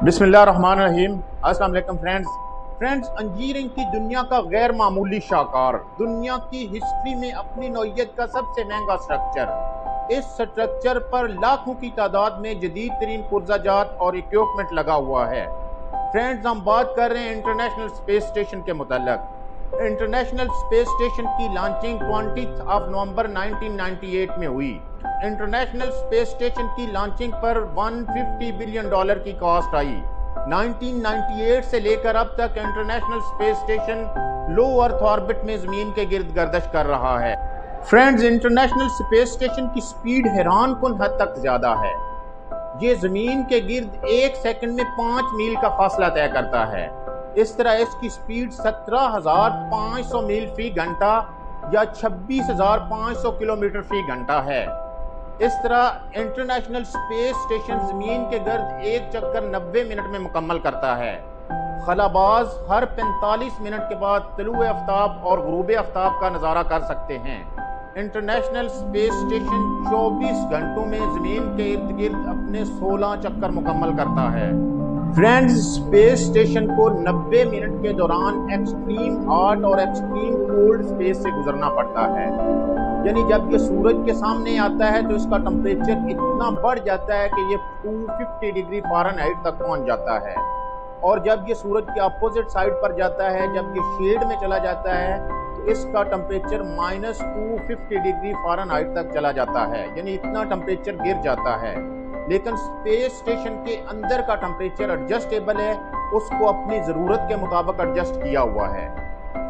बिस्मिल्लाहिर्रहमानिर्रहीम। अस्सलाम वालेकुम फ्रेंड्स, इंजीनियरिंग की दुनिया का गैर मामूली शाहकार, दुनिया की हिस्ट्री में अपनी नौइयत का सबसे महंगा स्ट्रक्चर। इस स्ट्रक्चर पर लाखों की तादाद में जदीद तरीन पुर्जाजात और इक्विपमेंट लगा हुआ है। फ्रेंड्स, हम बात कर रहे हैं इंटरनेशनल स्पेस स्टेशन के मुताल्लिक। इंटरनेशनल स्पेस स्टेशन की लॉन्चिंग 20 नवंबर 1998 में हुई। इंटरनेशनल स्पेस स्टेशन की लॉन्चिंग पर $150 बिलियन की कॉस्ट आई। 1998 से लेकर अब तक इंटरनेशनल स्पेस स्टेशन लो अर्थ ऑर्बिट में जमीन के गिर्द गर्दिश कर रहा है। फ्रेंड्स, इंटरनेशनल स्पेस स्टेशन की स्पीड हैरान कुन हद तक ज्यादा है। ये जमीन के गिर्द 1 सेकंड में 5 मील का फासला तय करता है। इस तरह इसकी स्पीड 17,500 मील फी घंटा या 26,500 किलोमीटर फी घंटा है। इस तरह इंटरनेशनल स्पेस स्टेशन जमीन के गर्द एक चक्कर 90 मिनट में मुकम्मल करता है। खलाबाज हर 45 मिनट के बाद तलुए आफ्ताब और गुरूब आफ्ताब का नज़ारा कर सकते हैं। इंटरनेशनल स्पेस स्टेशन 24 घंटों में जमीन के इर्द गिर्द अपने 16 चक्कर मुकम्मल करता है। फ्रेंड्स, स्पेस स्टेशन को 90 मिनट के दौरान एक्सट्रीम हॉट और एक्सट्रीम कोल्ड स्पेस से गुजरना पड़ता है। यानी जब ये सूरज के सामने आता है तो इसका टेम्परेचर इतना बढ़ जाता है कि ये 250 डिग्री फ़ारेनहाइट तक पहुंच जाता है। और जब ये सूरज के अपोजिट साइड पर जाता है, जब ये शेड में चला जाता है, तो इसका टेम्परेचर -250 डिग्री फ़ारेनहाइट तक चला जाता है। यानी इतना टेम्परेचर गिर जाता है। लेकिन स्पेस स्टेशन के अंदर का टेम्परेचर एडजस्टेबल है, उसको अपनी ज़रूरत के मुताबिक एडजस्ट किया हुआ है।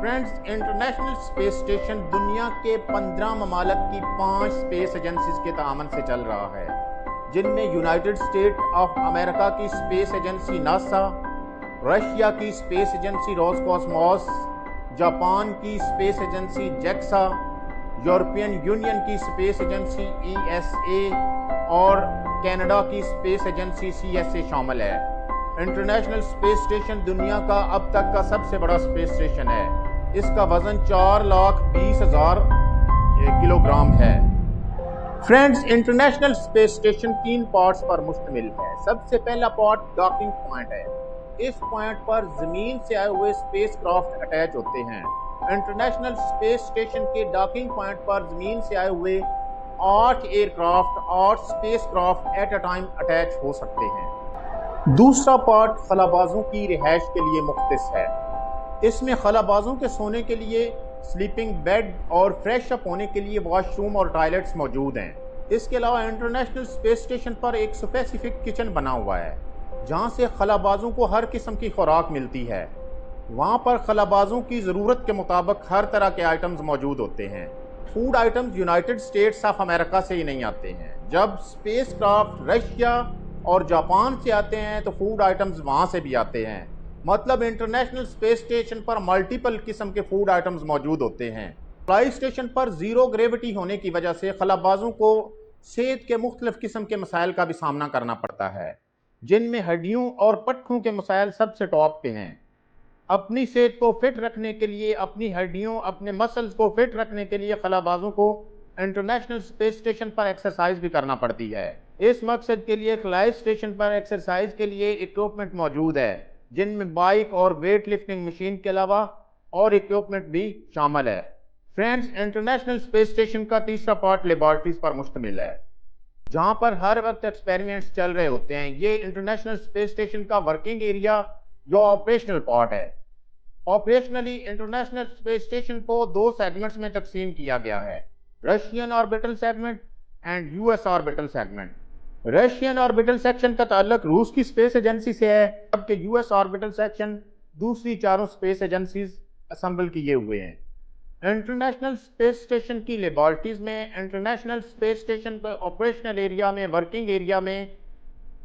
फ्रेंड्स, इंटरनेशनल स्पेस स्टेशन दुनिया के 15 ममालिक की 5 स्पेस एजेंसीज के तामन से चल रहा है, जिनमें यूनाइटेड स्टेट ऑफ अमेरिका की स्पेस एजेंसी नासा, रशिया की स्पेस एजेंसी रोसकॉसमॉस, जापान की स्पेस एजेंसी जेक्सा, यूरोपियन यूनियन की स्पेस एजेंसी ESA और कनाडा की स्पेस एजेंसी CSA शामिल है। इंटरनेशनल स्पेस स्टेशन दुनिया का अब तक का सबसे बड़ा स्पेस स्टेशन है। इसका वजन 4,20,000 किलोग्राम है। Friends, international space station 3 parts पर मुश्तमिल है। सबसे पहला पार्ट डॉकिंग पॉइंट है। इस पॉइंट पर जमीन से आए हुए स्पेस क्राफ्ट अटैच होते हैं। इंटरनेशनल स्पेस स्टेशन के डॉकिंग पॉइंट पर जमीन से आए हुए 8 एयरक्राफ्ट और space craft at a time attach हो सकते हैं। दूसरा पार्ट खलाबाजों की रिहाइश के लिए मुख्तस है। इसमें खलाबाजों के सोने के लिए स्लीपिंग बेड और फ्रेश अप होने के लिए वॉशरूम और टॉयलेट्स मौजूद हैं। इसके अलावा इंटरनेशनल स्पेस स्टेशन पर एक स्पेसिफिक किचन बना हुआ है, जहां से खलाबाजों को हर किस्म की खुराक मिलती है। वहां पर खलाबाजों की ज़रूरत के मुताबिक हर तरह के आइटम्स मौजूद होते हैं। Food items United states of America से ही नहीं आते हैं। जब स्पेस क्राफ्ट रशिया और जापान से आते हैं तो फूड आइटम्स वहां से भी आते हैं। मतलब इंटरनेशनल स्पेस स्टेशन पर मल्टीपल किस्म के फूड आइटम्स मौजूद होते हैं। फ्लाई स्टेशन पर ज़ीरो ग्रेविटी होने की वजह से खलाबाजों को सेहत के मुख्तलिफ किस्म के मसाइल का भी सामना करना पड़ता है, जिनमें हड्डियों और पट्ठों के मसाइल सबसे टॉप पे हैं। अपनी सेहत को फिट रखने के लिए, अपनी हड्डियों, अपने मसल्स को फिट रखने के लिए खलाबाजों को इंटरनेशनल स्पेस स्टेशन पर एक्सरसाइज भी करना पड़ती है। इस मकसद के लिए फ्लाई स्टेशन पर एक्सरसाइज के लिए इक्विपमेंट मौजूद है, जिनमें बाइक और वेट लिफ्टिंग मशीन के अलावा और इक्विपमेंट भी शामिल है। फ्रेंड्स, इंटरनेशनल स्पेस स्टेशन का तीसरा पार्ट लेबॉर्ट्रीज पर मुश्तमिल है, जहां पर हर वक्त एक्सपेरिमेंट्स चल रहे होते हैं। ये इंटरनेशनल स्पेस स्टेशन का वर्किंग एरिया जो ऑपरेशनल पार्ट है। ऑपरेशनली इंटरनेशनल स्पेस स्टेशन को 2 सेगमेंट्स में तकसीम किया गया है, Russian orbital segment and US orbital segment. Russian orbital section का ताल्लुक रूस की स्पेस एजेंसी से है, जबकि US ऑर्बिटल सेक्शन दूसरी 4 स्पेस एजेंसीज असेंबल किए हुए हैं। इंटरनेशनल स्पेस स्टेशन की लेबॉर्ट्रीज में, इंटरनेशनल स्पेस स्टेशन पर ऑपरेशनल एरिया में, वर्किंग एरिया में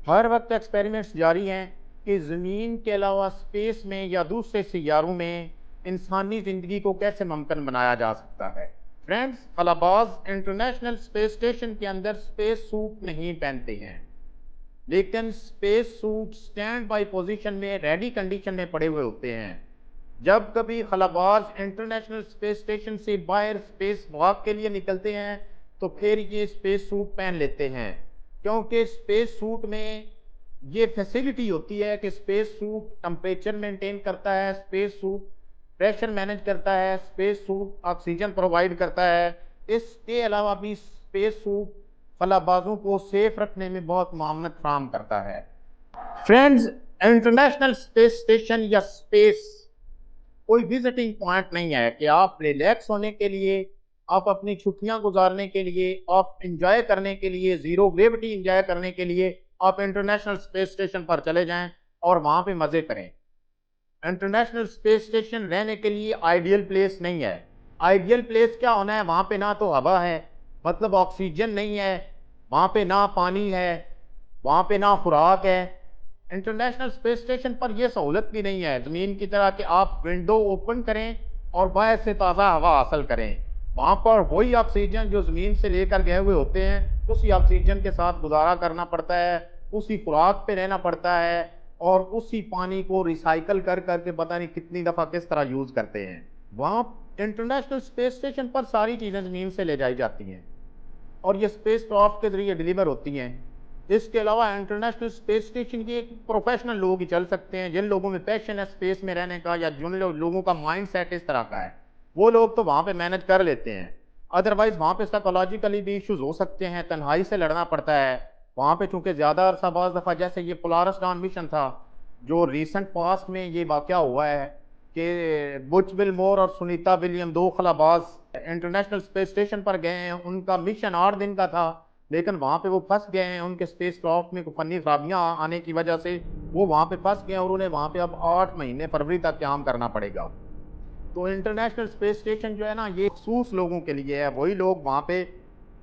हर वक्त एक्सपेरिमेंट्स जारी हैं कि ज़मीन के अलावा स्पेस में या दूसरे सियारों में इंसानी ज़िंदगी को कैसे मुमकिन बनाया जा सकता है। फ्रेंड्स, खलाबाज इंटरनेशनल स्पेस स्टेशन के अंदर स्पेस सूट नहीं पहनते हैं, लेकिन space suit stand by position में रेडी कंडीशन में पड़े हुए होते हैं। जब कभी खलाबाज इंटरनेशनल स्पेस स्टेशन से बाहर स्पेस वॉक के लिए निकलते हैं तो फिर ये स्पेस सूट पहन लेते हैं, क्योंकि स्पेस सूट में ये फैसिलिटी होती है कि स्पेस सूट टेम्परेचर मेंटेन करता है, स्पेस सूट प्रेशर मैनेज करता है, स्पेस सूट ऑक्सीजन प्रोवाइड करता है। इसके अलावा भी स्पेस सूट खलाबाजों को सेफ रखने में बहुत मामनत फराहम करता है। फ्रेंड्स, इंटरनेशनल स्पेस स्टेशन या स्पेस कोई विजिटिंग पॉइंट नहीं है कि आप रिलैक्स होने के लिए, आप अपनी छुट्टियां गुजारने के लिए, आप इंजॉय करने के लिए, जीरो ग्रेविटी इंजॉय करने के लिए आप इंटरनेशनल स्पेस स्टेशन पर चले जाएं और वहां पे मजे करें। इंटरनेशनल स्पेस स्टेशन रहने के लिए आइडियल प्लेस नहीं है। आइडियल प्लेस क्या होना है, वहां पे ना तो हवा है, मतलब ऑक्सीजन नहीं है, वहां पे ना पानी है, वहां पे ना खुराक है। इंटरनेशनल स्पेस स्टेशन पर यह सहूलत भी नहीं है ज़मीन की तरह कि आप विंडो ओपन करें और बाहर से ताज़ा हवा हासिल करें। वहाँ पर वही ऑक्सीजन जो ज़मीन से लेकर गए हुए होते हैं, उसी ऑक्सीजन के साथ गुजारा करना पड़ता है, उसी खुराक पे रहना पड़ता है और उसी पानी को रिसाइकल कर करके पता नहीं कितनी दफ़ा किस तरह यूज़ करते हैं। वहाँ इंटरनेशनल स्पेस स्टेशन पर सारी चीज़ें ज़मीन से ले जाई जाती हैं और ये स्पेस क्राफ्ट के ज़रिए डिलीवर होती हैं। इसके अलावा इंटरनेशनल स्पेस स्टेशन के प्रोफेशनल लोग ही चल सकते हैं, जिन लोगों में पैशन है स्पेस में रहने का या जिन लोगों का माइंड सेट इस तरह का है, वो लोग तो वहाँ पे मैनेज कर लेते हैं। अदरवाइज वहाँ पे साइकोलॉजिकली भी इश्यूज हो सकते हैं, तन्हाई से लड़ना पड़ता है वहाँ पे, चूँकि ज़्यादा अरसा बाज़ दफ़ा जैसे ये पोलारिस डाउन मिशन था जो रिसेंट पास्ट में ये वाक़या हुआ है कि बुच विलमोर और सुनीता विलियम दो खलाबाज इंटरनेशनल स्पेस स्टेशन पर गए हैं। उनका मिशन 8 दिन का था, लेकिन वहाँ पे वो फंस गए हैं। उनके स्पेस क्राफ्ट में फनी खराबियाँ आने की वजह से वो वहाँ पे फंस गए और उन्हें वहाँ पे अब 8 महीने फरवरी तक काम करना पड़ेगा। तो इंटरनेशनल स्पेस स्टेशन जो है ना, ये खसूस लोगों के लिए है, वही लोग वहाँ पे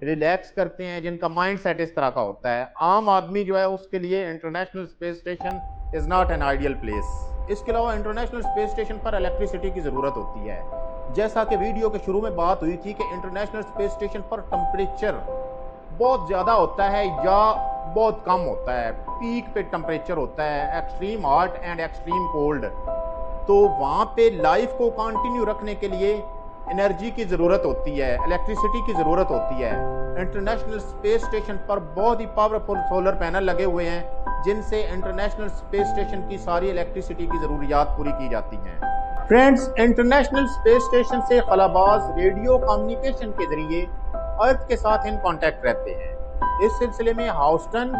रिलैक्स करते हैं जिनका माइंड सेट इस तरह का होता है। आम आदमी जो है उसके लिए international space station is not an ideal place. इसके अलावा इंटरनेशनल स्पेस स्टेशन पर इलेक्ट्रिसिटी की ज़रूरत होती है। जैसा कि वीडियो के शुरू में बात हुई थी कि इंटरनेशनल स्पेस स्टेशन पर टेम्परेचर बहुत ज़्यादा होता है या बहुत कम होता है। पीक पे टेम्परेचर होता है, extreme hot and extreme cold. तो वहाँ पे लाइफ को कंटिन्यू रखने के लिए एनर्जी की ज़रूरत होती है, इलेक्ट्रिसिटी की ज़रूरत होती है। इंटरनेशनल स्पेस स्टेशन पर बहुत ही पावरफुल सोलर पैनल लगे हुए हैं जिनसे इंटरनेशनल स्पेस स्टेशन की सारी इलेक्ट्रिसिटी की ज़रूरियात पूरी की जाती हैं। फ्रेंड्स, इंटरनेशनल स्पेस स्टेशन से खलाबाज रेडियो कम्युनिकेशन के ज़रिए अर्थ के साथ इन कांटेक्ट रहते हैं। इस सिलसिले में हाउस्टन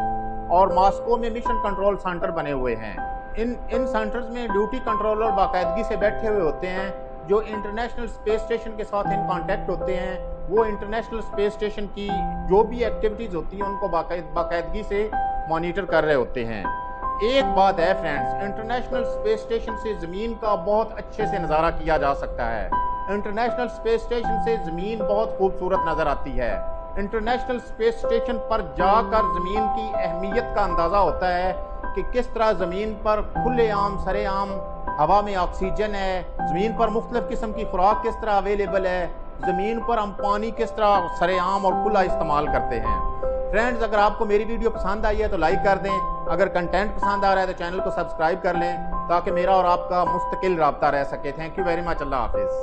और मॉस्को में मिशन कंट्रोल सेंटर बने हुए हैं। इन सेंटर्स में ड्यूटी कंट्रोलर बाकायदगी से बैठे हुए होते हैं जो इंटरनेशनल स्पेस स्टेशन के साथ इन कांटेक्ट होते हैं। वो इंटरनेशनल स्पेस स्टेशन की जो भी एक्टिविटीज़ होती हैं उनको बाकायदगी से मॉनिटर कर रहे होते हैं। एक बात है फ्रेंड्स, इंटरनेशनल स्पेस स्टेशन से ज़मीन का बहुत अच्छे से नज़ारा किया जा सकता है। इंटरनेशनल स्पेस स्टेशन से ज़मीन बहुत खूबसूरत नज़र आती है। इंटरनेशनल स्पेस स्टेशन पर जाकर ज़मीन की अहमियत का अंदाज़ा होता है कि किस तरह ज़मीन पर खुलेआम सरेआम हवा में ऑक्सीजन है, ज़मीन पर मुख्तलिफ़ किस्म की खुराक किस तरह अवेलेबल है, ज़मीन पर हम पानी किस तरह सरेआम और खुला इस्तेमाल करते हैं। फ्रेंड्स, अगर आपको मेरी वीडियो पसंद आई है तो लाइक कर दें। अगर कंटेंट पसंद आ रहा है तो चैनल को सब्सक्राइब कर लें ताकि मेरा और आपका मुस्तकिल रब्ता रह सके। Thank you very much. अल्लाह हाफिज़।